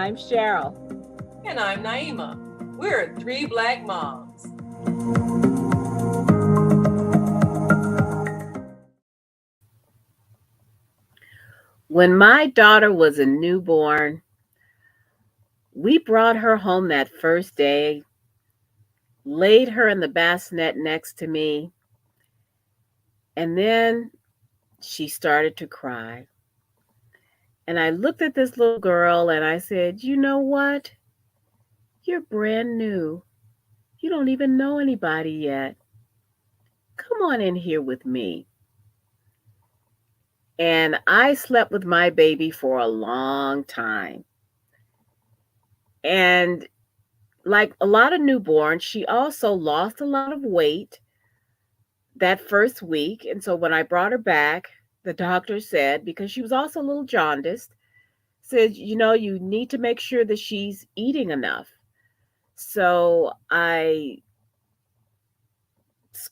I'm Cheryl. And I'm Naima. We're three Black moms. When my daughter was a newborn, we brought her home that first day, laid her in the bassinet next to me, and then she started to cry. And I looked at this little girl and I said, "You know what? You're brand new. You don't even know anybody yet. Come on in here with me." And I slept with my baby for a long time. And like a lot of newborns, she also lost a lot of weight that first week. And so when I brought her back, the doctor said, because she was also a little jaundiced, said, you need to make sure that she's eating enough. So I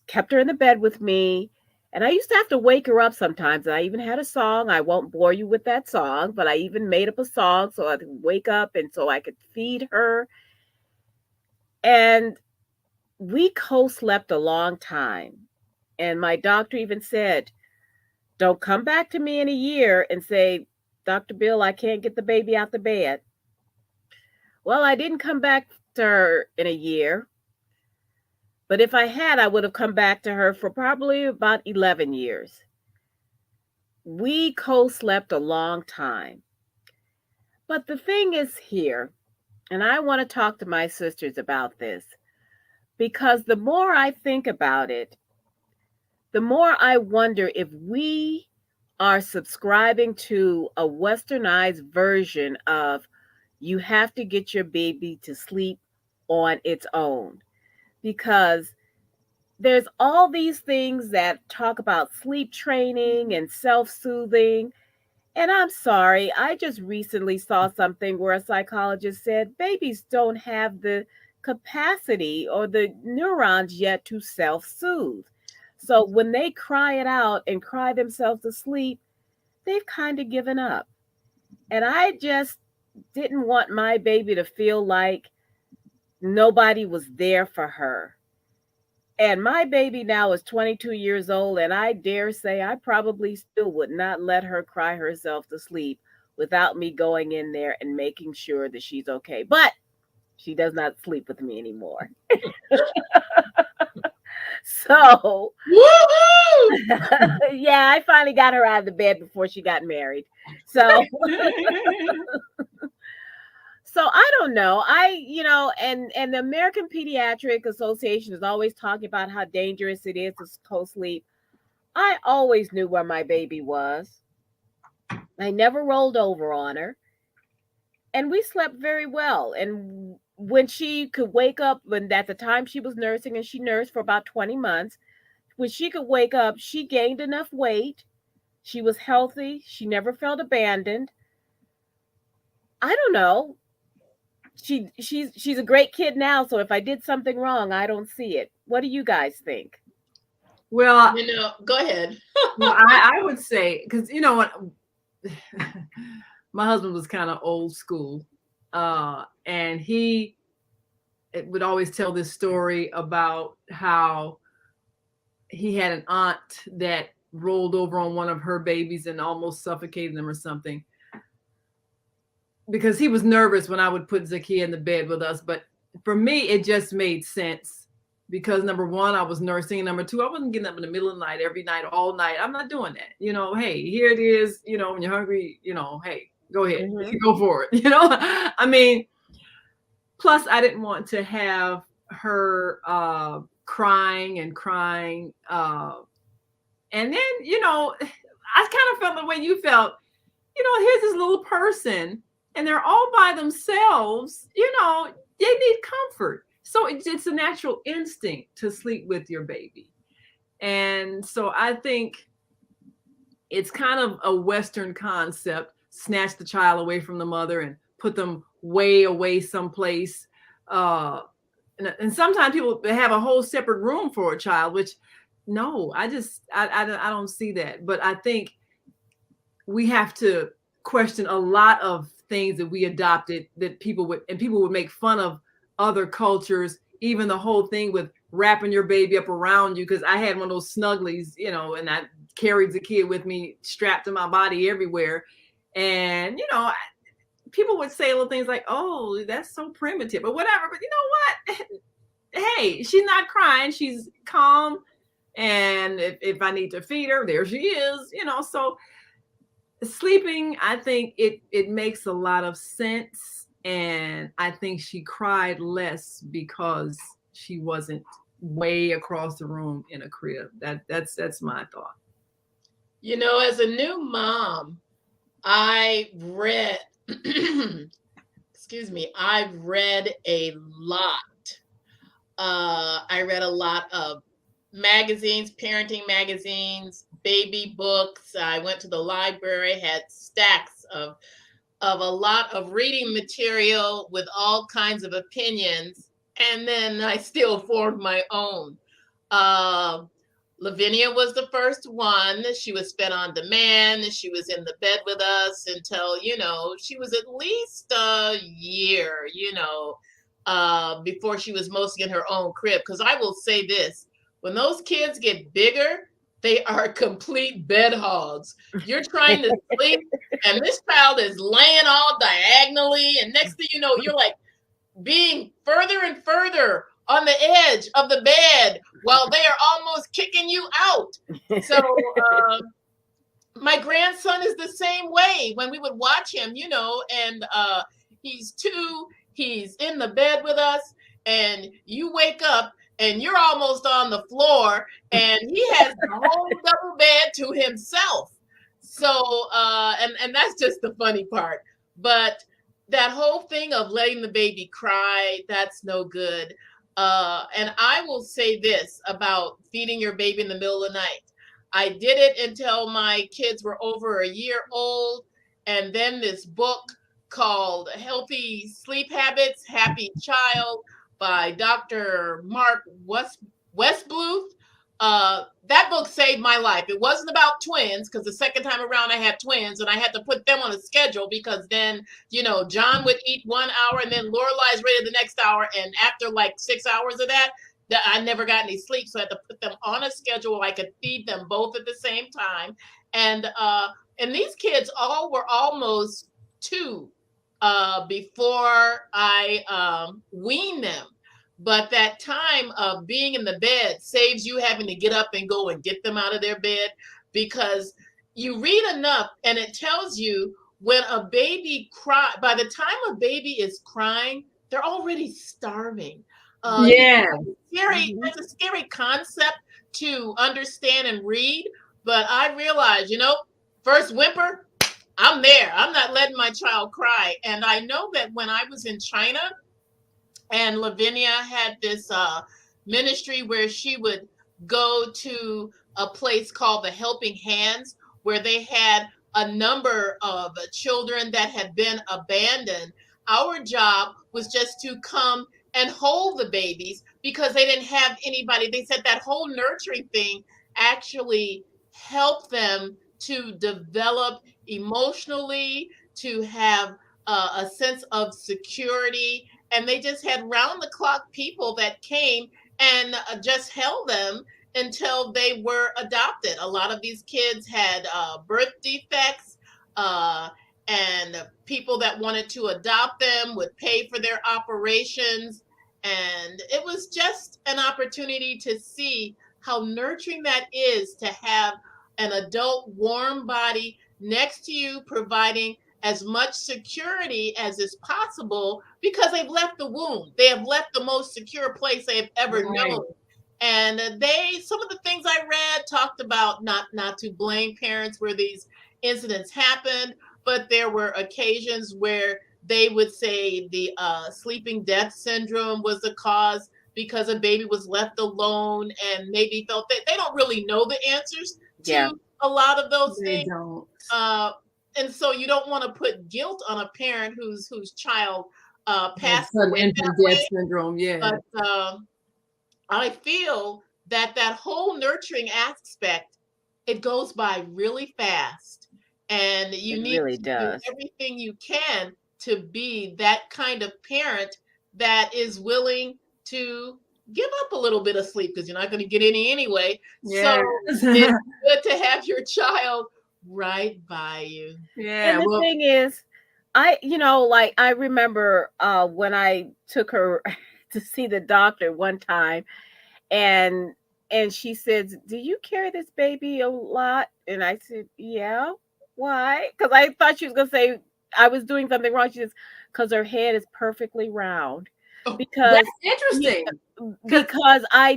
kept her in the bed with me. And I used to have to wake her up sometimes. And I even had a song. I won't bore you with that song, but I even made up a song so I could wake up and so I could feed her. And we co-slept a long time. And my doctor even said, "Don't come back to me in a year and say, 'Dr. Bill, I can't get the baby out the bed.'" Well, I didn't come back to her in a year. But if I had, I would have come back to her for probably about 11 years. We co-slept a long time. But the thing is here, and I want to talk to my sisters about this, because the more I think about it, the more I wonder if we are subscribing to a westernized version of you have to get your baby to sleep on its own. Because there's all these things that talk about sleep training and self-soothing. And I'm sorry, I just recently saw something where a psychologist said babies don't have the capacity or the neurons yet to self-soothe. So when they cry it out and cry themselves to sleep, they've kind of given up. And I just didn't want my baby to feel like nobody was there for her. And my baby now is 22 years old, and I dare say I probably still would not let her cry herself to sleep without me going in there and making sure that she's okay. But she does not sleep with me anymore. So, yeah, I finally got her out of the bed before she got married. So, so I don't know. And the American Pediatric Association is always talking about how dangerous it is to co-sleep. I always knew where my baby was. I never rolled over on her. And we slept very well. And when she could wake up, when at the time she was nursing, and she nursed for about 20 months, when she could wake up, she gained enough weight. She was healthy. She never felt abandoned. I don't know. She's a great kid now, so if I did something wrong, I don't see it. What do you guys think? Well, go ahead. Well, I would say, because what, my husband was kind of old school, and he would always tell this story about how he had an aunt that rolled over on one of her babies and almost suffocated them or something, because he was nervous when I would put Zakia in the bed with us. But for me, it just made sense, because number one, I was nursing, and number two, I wasn't getting up in the middle of the night every night, all night. I'm not doing that. Hey, here it is. When you're hungry, hey, go ahead, go for it. I mean, plus I didn't want to have her crying. And then, I kind of felt the way you felt. Here's this little person, and they're all by themselves. They need comfort. So it's a natural instinct to sleep with your baby. And so I think it's kind of a Western concept: snatch the child away from the mother and put them way away someplace. And sometimes people have a whole separate room for a child, which no, I don't see that. But I think we have to question a lot of things that we adopted that people would make fun of other cultures. Even the whole thing with wrapping your baby up around you, because I had one of those snugglies, and I carried the kid with me strapped to my body everywhere. And, people would say little things like, oh, that's so primitive or whatever. But you know what? Hey, she's not crying. She's calm. And if I need to feed her, there she is, so sleeping, I think it makes a lot of sense. And I think she cried less because she wasn't way across the room in a crib. That's my thought. As a new mom, I read, excuse me, I've read a lot. I read a lot of magazines, parenting magazines, baby books. I went to the library, had stacks of a lot of reading material with all kinds of opinions, and then I still formed my own. Lavinia was the first one. She was fed on demand. She was in the bed with us until, she was at least a year, before she was mostly in her own crib. Because I will say this, when those kids get bigger, they are complete bed hogs. You're trying to sleep, and this child is laying all diagonally, and next thing you know, you're like being further and further on the edge of the bed while they are almost kicking you out. So my grandson is the same way. When we would watch him, and he's 2, he's in the bed with us, and you wake up and you're almost on the floor, and he has the whole double bed to himself. So, and that's just the funny part. But that whole thing of letting the baby cry, that's no good. And I will say this about feeding your baby in the middle of the night. I did it until my kids were over a year old. And then this book called Healthy Sleep Habits, Happy Child by Dr. Mark Westbluth. That book saved my life. It wasn't about twins, because the second time around I had twins and I had to put them on a schedule, because then, John would eat 1 hour and then Lorelai's ready the next hour. And after like 6 hours of that I never got any sleep. So I had to put them on a schedule where I could feed them both at the same time. And these kids all were almost 2 before I weaned them. But that time of being in the bed saves you having to get up and go and get them out of their bed, because you read enough and it tells you when a baby by the time a baby is crying, they're already starving. Yeah. That's a scary concept to understand and read. But I realized, first whimper, I'm there. I'm not letting my child cry. And I know that when I was in China, and Lavinia had this ministry where she would go to a place called the Helping Hands, where they had a number of children that had been abandoned. Our job was just to come and hold the babies, because they didn't have anybody. They said that whole nurturing thing actually helped them to develop emotionally, to have a sense of security. And they just had round the clock people that came and just held them until they were adopted. A lot of these kids had birth defects, and people that wanted to adopt them would pay for their operations. And it was just an opportunity to see how nurturing that is, to have an adult warm body next to you, providing as much security as is possible, because they've left the womb. They have left the most secure place they have ever known. And some of the things I read talked about not to blame parents where these incidents happened, but there were occasions where they would say the sleeping death syndrome was the cause, because a baby was left alone and maybe felt that they don't really know the answers to a lot of those things. Don't. And so you don't want to put guilt on a parent whose child passed away. Infant death syndrome, yeah. But I feel that whole nurturing aspect, it goes by really fast. And you It need really to do does. everything you can to be that kind of parent that is willing to give up a little bit of sleep, because you're not going to get any anyway. Yes. So it's good to have your child right by you. Yeah. And the Well, thing is, like I remember when I took her to see the doctor one time, and she says, "Do you carry this baby a lot?" And I said, "Yeah." Why? Because I thought she was gonna say I was doing something wrong. She says, "Because her head is perfectly round." Oh, that's Because interesting because because I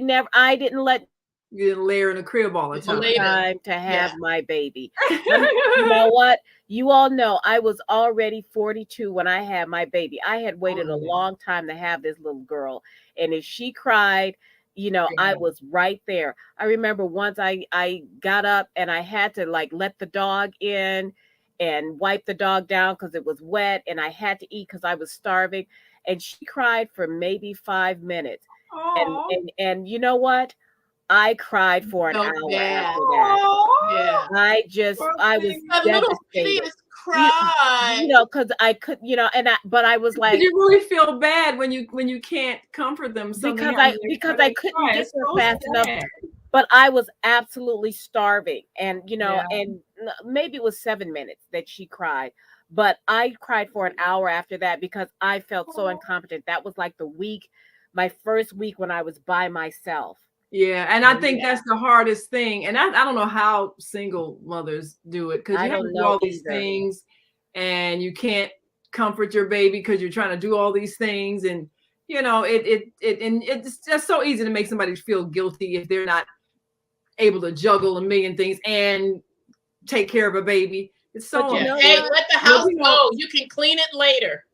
didn't let you didn't lay her in a crib all the it's time. later. time to Yeah. have my baby. You know what? You all know I was already 42 when I had my baby. I had waited a Oh, long time to have this little girl. And if she cried, I yeah. was right there. I remember once I got up and I had to like let the dog in and wipe the dog down because it was wet, and I had to eat because I was starving. And she cried for maybe 5 minutes. And Oh. and you know what? I cried for an Felt hour bad. after that. Yeah. Oh. Poor I was thing. That little devastated. piteous You cry. because I could, but I was Did like, you really feel bad when you can't comfort them? Something because happens because when I they couldn't cry. get It's there so fast enough, sad. but I was absolutely starving. And Yeah. maybe it was 7 minutes that she cried, but I cried for an hour after that because I felt so Oh. incompetent. That was like my first week when I was by myself. Yeah, and I think Yeah. that's the hardest thing. And I don't know how single mothers do it because I you have to don't do know all these either. things and you can't comfort your baby because you're trying to do all these things. And and it's just so easy to make somebody feel guilty if they're not able to juggle a million things and take care of a baby. It's But so you Yeah. know Hey, what? important. let the But house go. You can clean it later.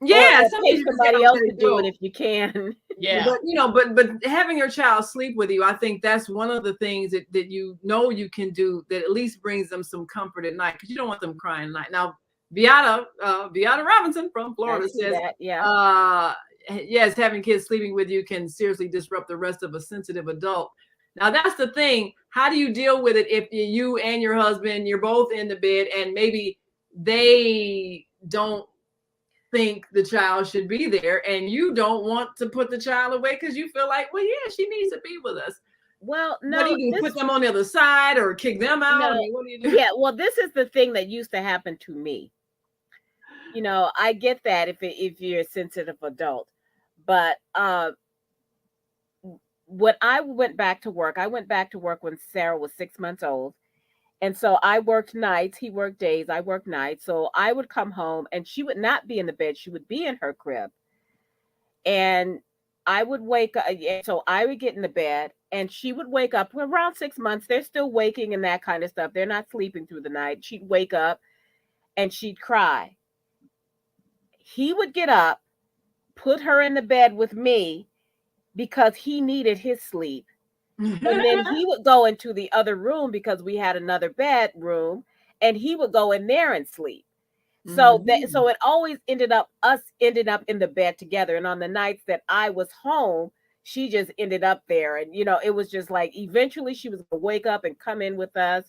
yeah, Or sometimes pay you just gotta somebody else let to it do it go. if you can. Yeah. But having your child sleep with you, I think that's one of the things that you can do that at least brings them some comfort at night because you don't want them crying at night. Now, Beata Robinson from I Florida see says, that. Yeah. uh, yes, having kids sleeping with you can seriously disrupt the rest of a sensitive adult. Now, that's the thing. How do you deal with it if you and your husband, you're both in the bed and maybe they don't think the child should be there and you don't want to put the child away because you feel like, well, yeah, she needs to be with us. Well, What do no, you do? Put this them on the other side or kick them out? I no. mean, what do you do? Yeah, well, this is the thing that used to happen to me. I get that if you're a sensitive adult, but when I went back to work when Sarah was 6 months old. And so I worked nights, he worked days, I worked nights. So I would come home and she would not be in the bed, she would be in her crib. And I would wake up. So I would get in the bed and she would wake up around 6 months. They're still waking and that kind of stuff. They're not sleeping through the night. She'd wake up and she'd cry. He would get up, put her in the bed with me because he needed his sleep. And then he would go into the other room because we had another bedroom, and he would go in there and sleep. So Mhm. it always ended up in the bed together. And on the nights that I was home, she just ended up there. And it was just like eventually she was gonna wake up and come in with us.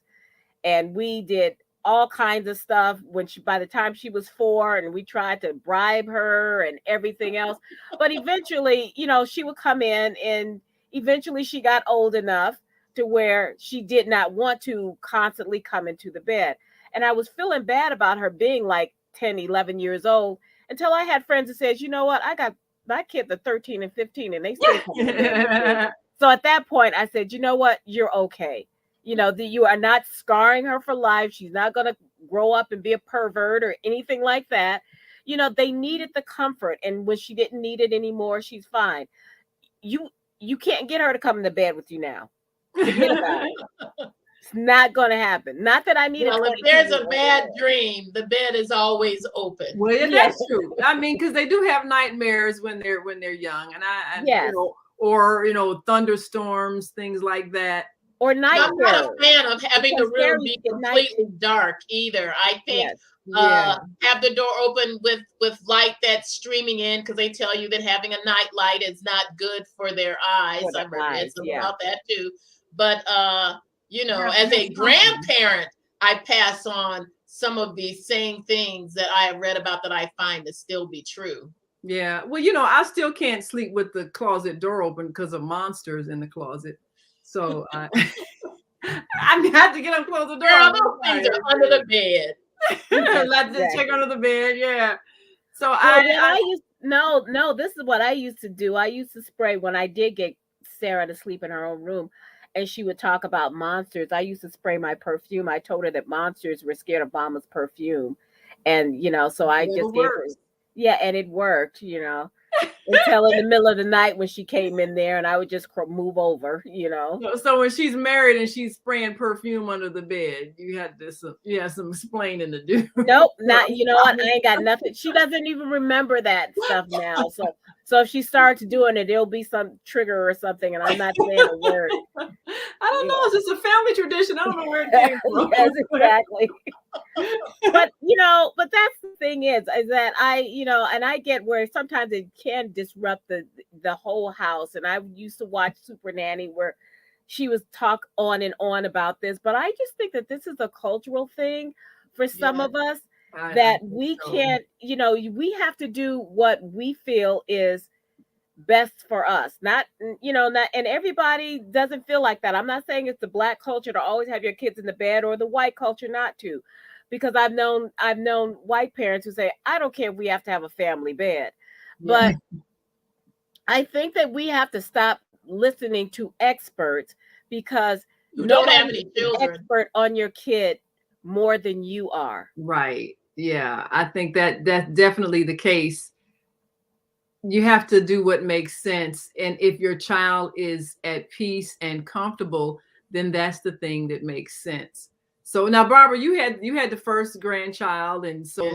And we did all kinds of stuff by the time she was 4, and we tried to bribe her and everything else. But eventually, she would come in, and eventually she got old enough to where she did not want to constantly come into the bed. And I was feeling bad about her being like 10, 11 years old until I had friends that said, you know what, I got my kids are 13 and 15 and they still come to bed with me. So at that point I said, you know what, you're okay. You are not scarring her for life. She's not going to grow up and be a pervert or anything like that. They needed the comfort, and when she didn't need it anymore, she's fine. You you can't get her to come in the bed with you now. Forget about it. It's not going to happen. Not that I need a Well, if 22 there's year a old. bad dream, the bed is always open. Well, yeah, Yes, that's true. I mean, because they do have nightmares when they're young, and yes. or thunderstorms, things like that. Or And night I'm not a terrors, fan of having the because room Sarah be used to get night. completely dark either. I think Yes, Yeah. have the door open with light that's streaming in, because they tell you that having a night light is not good for their eyes. for the I've read eyes. some Yeah. about that too. But Have as a something. grandparent, I pass on some of these same things that I have read about that I find to still be true. Yeah. Well, I still can't sleep with the closet door open because of monsters in the closet. So I have to get up, close the door. Girl, those things are under the bed. Let's just check under the bed. Yeah. So this is what I used to do. I used to spray when I did get Sarah to sleep in her own room and she would talk about monsters. I used to spray my perfume. I told her that monsters were scared of Mama's perfume. And, so I just gave her, yeah, and it worked, until in the middle of the night when she came in there and I would just move over, So when she's married and she's spraying perfume under the bed, you had some explaining to do. Nope, not, what? I ain't got nothing. She doesn't even remember that stuff now. So if she starts doing it, it'll be some trigger or something, and I'm not saying a word. I don't know. It's just a family tradition. I don't know where it came from. Yes, exactly. But that's the thing is that and I get where sometimes it can disrupt the whole house. And I used to watch Super Nanny where she was talk on and on about this, but I just think that this is a cultural thing for some of us. That we can't, we have to do what we feel is best for us. Not, and everybody doesn't feel like that. I'm not saying it's the Black culture to always have your kids in the bed or the white culture not to, because I've known white parents who say, I don't care if we have to have a family bed. But I think that we have to stop listening to experts because who don't have any children. Expert on your kid more than you are. Right. Yeah, I think that's definitely the case. You have to do what makes sense. And if your child is at peace and comfortable, then that's the thing that makes sense. So now, Barbara, you had the first grandchild, and so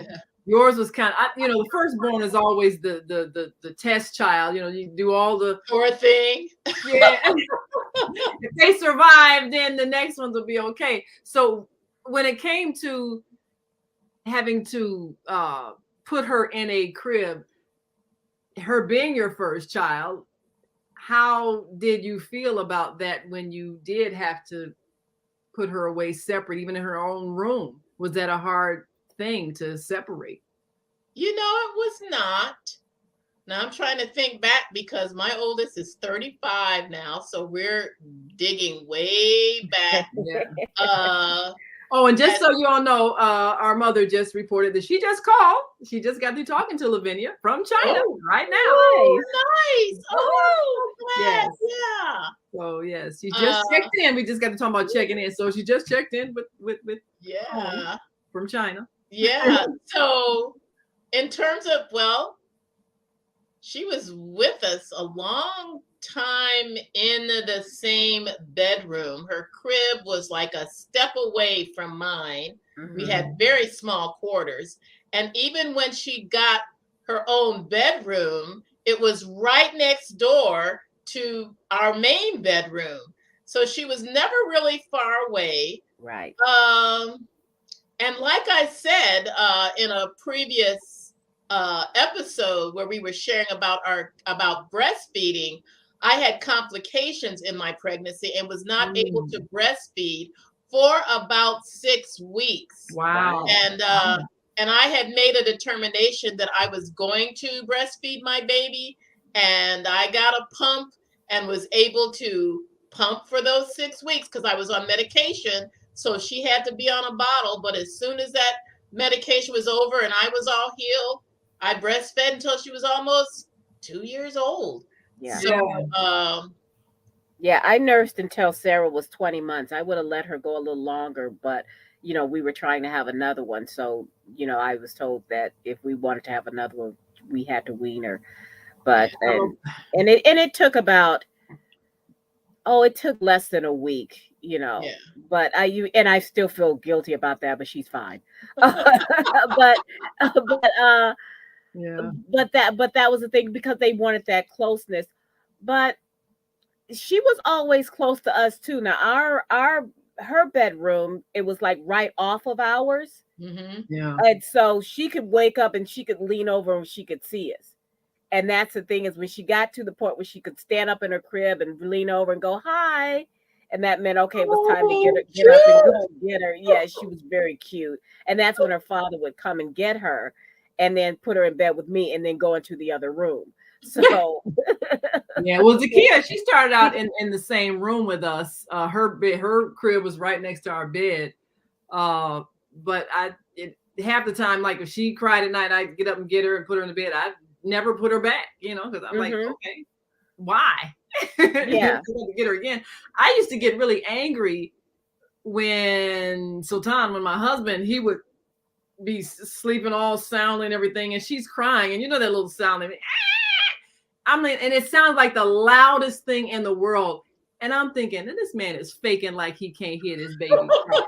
yours was kind of, the firstborn is always the test child. You do all the poor thing. Yeah. If they survive, then the next ones will be okay. So when it came to having to put her in a crib, her being your first child, how did you feel about that when you did have to put her away separate, even in her own room? Was that a hard thing to separate? It was not. Now I'm trying to think back because my oldest is 35 now, so we're digging way back. And just so you all know, our mother just reported that she just called. She just got through talking to Lavinia from China right now. Oh, nice. Oh, yes. Yeah. So yes, she just checked in. We just got to talk about checking in. So she just checked in with from China. Yeah. So in terms of, she was with us a long time in the same bedroom. Her crib was like a step away from mine. Mm-hmm. We had very small quarters. And even when she got her own bedroom, it was right next door to our main bedroom. So she was never really far away. Right. And like I said in a previous episode where we were sharing about breastfeeding, I had complications in my pregnancy and was not able to breastfeed for about 6 weeks. Wow. And I had made a determination that I was going to breastfeed my baby, and I got a pump and was able to pump for those 6 weeks because I was on medication. So she had to be on a bottle. But as soon as that medication was over and I was all healed, I breastfed until she was almost 2 years old. Yeah. So, I nursed until Sarah was 20 months. I would have let her go a little longer, but we were trying to have another one. So, I was told that if we wanted to have another one, we had to wean her. But and it took about it took less than a week, But I still feel guilty about that, but she's fine. But that was the thing because they wanted that closeness. But she was always close to us too. Now her bedroom, it was like right off of ours. Mm-hmm. Yeah. And so she could wake up and she could lean over and she could see us. And that's the thing is when she got to the point where she could stand up in her crib and lean over and go, hi. And that meant, okay, it was time to Oh, get up and cute. go get her. Yeah, she was very cute. And that's when her father would come and get her and then put her in bed with me and then go into the other room. So Yeah, well, Zakia, she started out in the same room with us. Her crib was right next to our bed. But half the time, like if she cried at night, I'd get up and get her and put her in the bed. I never put her back, because I'm like, okay, why? yeah. To get her again. I used to get really angry when my husband, he would be sleeping all soundly and everything, and she's crying, and that little sound. I mean, and it sounds like the loudest thing in the world. And I'm thinking, this man is faking like he can't hear this baby cry.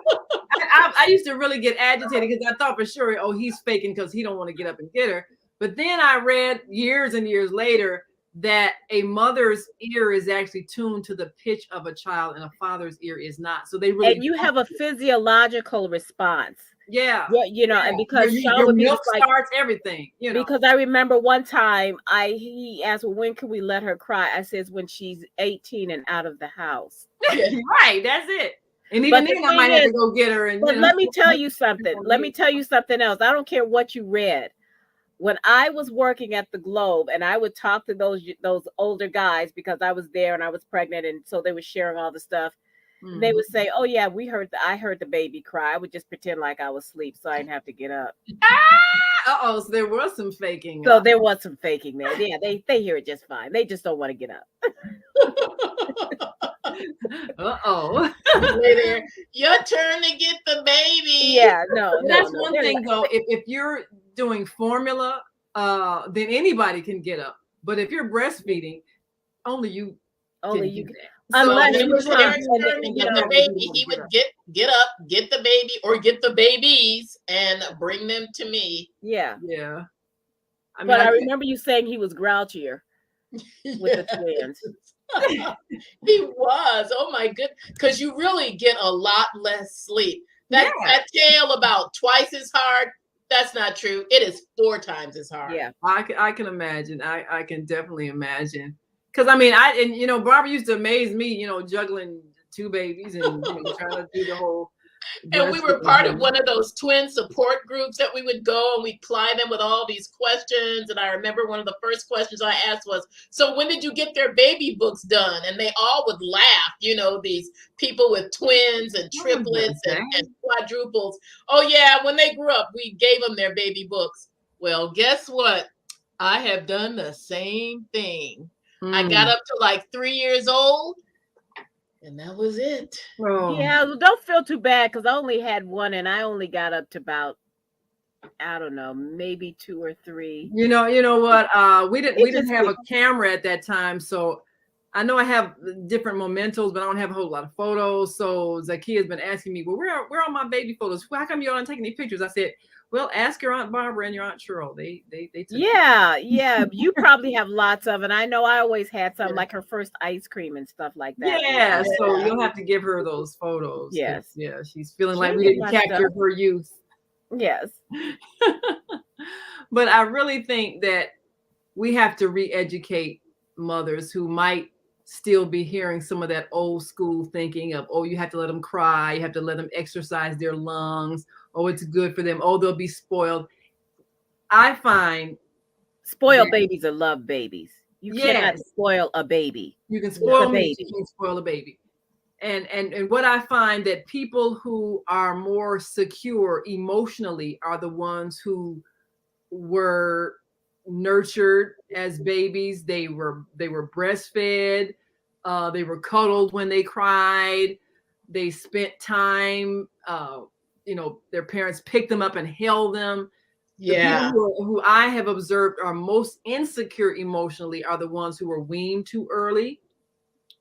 I used to really get agitated because I thought for sure, he's faking because he don't want to get up and get her. But then I read years and years later that a mother's ear is actually tuned to the pitch of a child and a father's ear is not. So they really, And you have a physiological response. yeah, and because Sean your would be milk just like, starts everything, Because I remember one time he asked, well, when can we let her cry? I says, when she's 18 and out of the house. Right, that's it. And even then I might have to go get her. And but let me tell you something. Let me tell you something else. I don't care what you read. When I was working at the Globe and I would talk to those older guys because I was there and I was pregnant, and so they were sharing all the stuff. They would say, "Oh yeah, I heard the baby cry." I would just pretend like I was asleep, so I didn't have to get up. So there was some faking. So there was some faking there. Yeah, they hear it just fine. They just don't want to get up. Later, your turn to get the baby. Yeah, no. That's one thing though. If you're doing formula, then anybody can get up. But if you're breastfeeding, only you. Unless it was Eric's turn to get the baby, he would get up, get the baby, or get the babies and bring them to me. Yeah. Yeah. But I remember you saying he was grouchier with the twins. He was. Oh my goodness. Because you really get a lot less sleep. That tail about twice as hard. That's not true. It is 4 times as hard. Yeah. I can imagine. I can definitely imagine. Because I mean, Barbara used to amaze me, juggling 2 babies and trying to do the whole. And we were part of one of those twin support groups that we would go and we'd ply them with all these questions. And I remember one of the first questions I asked was, so when did you get their baby books done? And they all would laugh, these people with twins and triplets and quadruples. Oh yeah, when they grew up, we gave them their baby books. Well, guess what? I have done the same thing. I got up to like 3 years old, and that was it. Oh. Yeah, well, don't feel too bad because I only had 1, and I only got up to about, I don't know, maybe 2 or 3. You know what? We didn't have a camera at that time, so I know I have different mementos, but I don't have a whole lot of photos. So Zakia's been asking me, well, where are my baby photos? How come you aren't taking any pictures? I said, well, ask your Aunt Barbara and your Aunt Cheryl. They took Yeah. You probably have lots of it. I know I always had some, like her first ice cream and stuff like that. Yeah, so you'll have to give her those photos. Yes. Yeah, she's feeling like we didn't capture her youth. Yes. But I really think that we have to re-educate mothers who might still be hearing some of that old school thinking of, you have to let them cry, you have to let them exercise their lungs. It's good for them. They'll be spoiled. I find spoiled babies are love babies. You cannot spoil a baby. You can spoil a baby. You can spoil a baby. And what I find that people who are more secure emotionally are the ones who were nurtured as babies. They were breastfed. They were cuddled when they cried. They spent time. Their parents picked them up and held them. Yeah. The people who I have observed are most insecure emotionally are the ones who were weaned too early,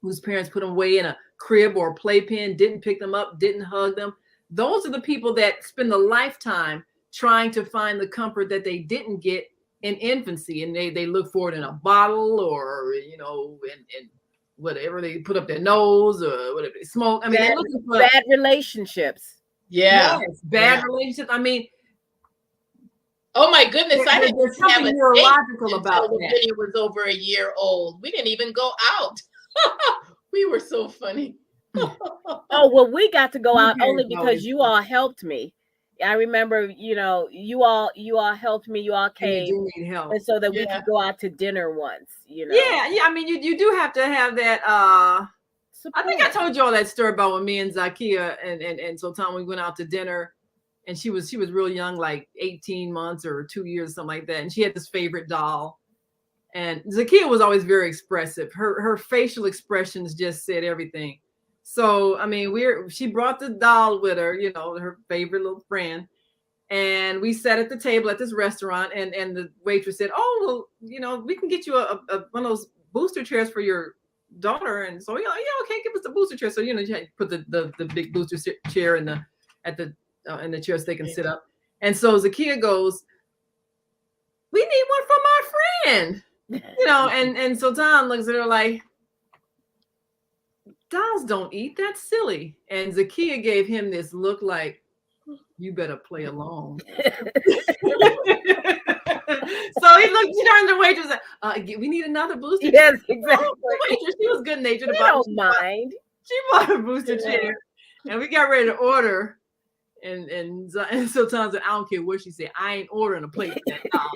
whose parents put them away in a crib or a playpen, didn't pick them up, didn't hug them. Those are the people that spend a lifetime trying to find the comfort that they didn't get in infancy. And they look for it in a bottle or, in whatever they put up their nose or whatever they smoke. I mean, they're looking for bad relationships. Yeah. Yes, bad relationships. I mean, oh my goodness, I didn't there's have something a neurological about the that. video was over a year old. We didn't even go out. We were so funny. Oh, well, we got to go You out only parents because always you all helped me. I remember, you all helped me, you all and you came, do need help. and so that we Yeah. could go out to dinner once. Yeah, yeah. I mean, you do have to have that. I think I Support. told you all that story about when me and Zakia and Sultan, we went out to dinner, and she was real young, like 18 months or 2 years, something like that, and she had this favorite doll. And Zakia was always very expressive. Her facial expressions just said everything. So I mean, she brought the doll with her, her favorite little friend, and we sat at the table at this restaurant, and the waitress said, "Oh, well, we can get you a one of those booster chairs for your daughter." And so, yeah, okay, give us the booster chair. So you had to put the big booster chair in the chair so they can sit up. And so Zakia goes, "We need one for my friend." And so Tom looks at her like, dolls don't eat. That's silly. And Zakia gave him this look like, you better play along. So he looked, she turned to the waitress like, we need another booster chair. Yes, exactly. The waitress, she was good natured They about don't it. mind. She bought a booster Yeah. chair, and we got ready to order. And so Tom said, I don't care what she said. I ain't ordering a plate for that doll.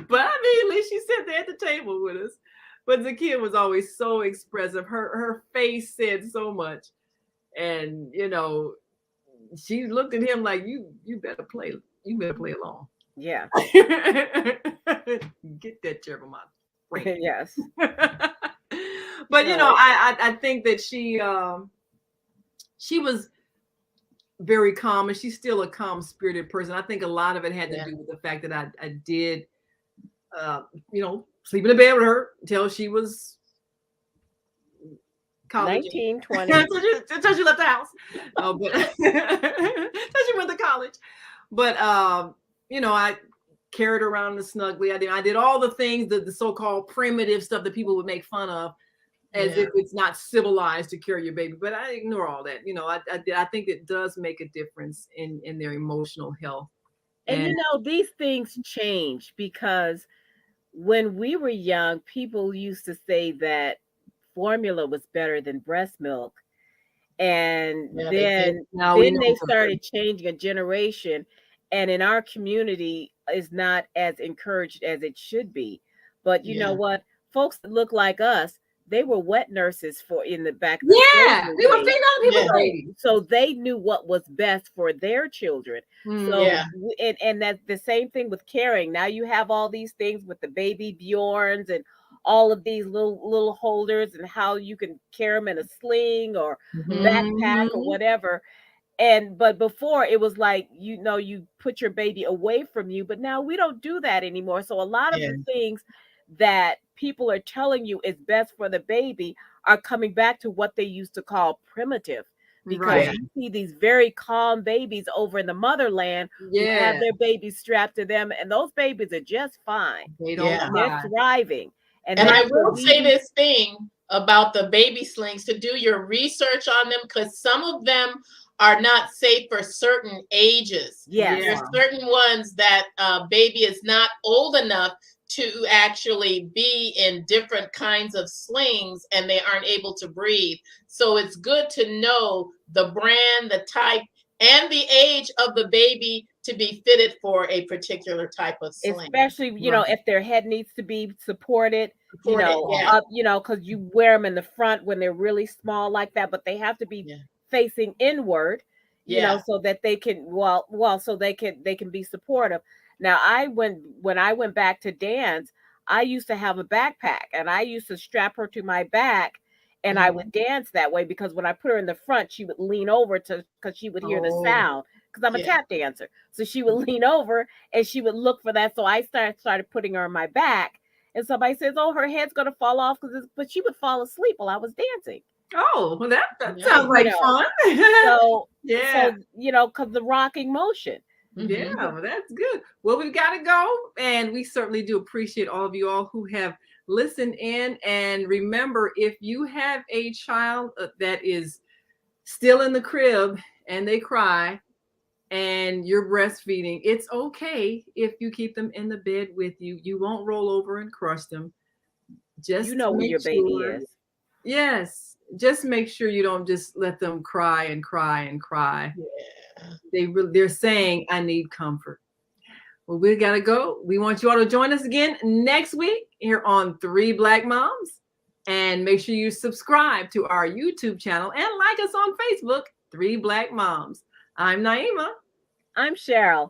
But I mean, at least she sat there at the table with us. But the kid was always so expressive. Her face said so much. And she looked at him like, you better play along. Yeah. Get that chair from my friend. Yes. But I think that she was very calm, and she's still a calm spirited person. I think a lot of it had to do with the fact that I did sleep in the bed with her until she was college. 19, 20. Until she left the house. But until she went to college. But I carried her around the snugly. I did all the things, the so-called primitive stuff that people would make fun of, as if it's not civilized to carry your baby. But I ignore all that. I think it does make a difference in their emotional health. And these things change, because when we were young, people used to say that formula was better than breast milk. And then they started changing a generation, and in our community is not as encouraged as it should be. But you know what? Folks that look like us, they were wet nurses in the back of the we were feeding other people's babies. So they knew what was best for their children. And that's the same thing with caring. Now you have all these things with the baby Bjorns and all of these little holders, and how you can carry them in a sling or backpack or whatever. But before, it was like, you put your baby away from you, but now we don't do that anymore. So a lot of the things that people are telling you is best for the baby are coming back to what they used to call primitive, because you see these very calm babies over in the motherland who have their babies strapped to them, and those babies are just fine. They're thriving. And I will say this thing about the baby slings, to do your research on them, because some of them are not safe for certain ages. There's certain ones that baby is not old enough to actually be in different kinds of slings, and they aren't able to breathe. So it's good to know the brand, the type, and the age of the baby to be fitted for a particular type of sling. Especially, if their head needs to be supported, up, because you wear them in the front when they're really small like that, but they have to be facing inward, so that they can, so they can be supportive. Now, when I went back to dance, I used to have a backpack, and I used to strap her to my back, and I would dance that way, because when I put her in the front, she would lean over because she would hear the sound, because I'm a tap dancer. So she would lean over and she would look for that. So I started putting her on my back, and somebody says, "Oh, her head's gonna fall off," but she would fall asleep while I was dancing. Oh, well, that sounds like fun. So because the rocking motion. Yeah, well, that's good. Well, we've got to go, and we certainly do appreciate all of you all who have listened in. And remember, if you have a child that is still in the crib and they cry, and you're breastfeeding, it's okay if you keep them in the bed with you. You won't roll over and crush them. Just You know where make your baby sure, is. yes, just make sure you don't just let them cry and cry and cry. Yeah. They're saying, I need comfort. Well, we got to go. We want you all to join us again next week here on Three Black Moms. And make sure you subscribe to our YouTube channel and like us on Facebook, Three Black Moms. I'm Naima. I'm Cheryl.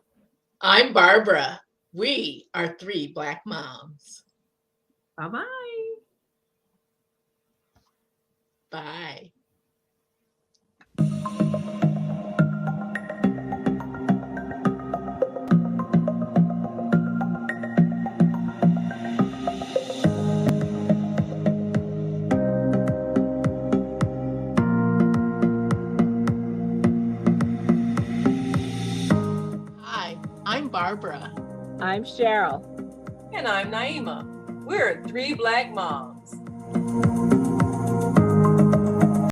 I'm Barbara. We are Three Black Moms. Bye-bye. Bye. Hi, I'm Barbara. I'm Cheryl. And I'm Naima. We're 3 Black Moms.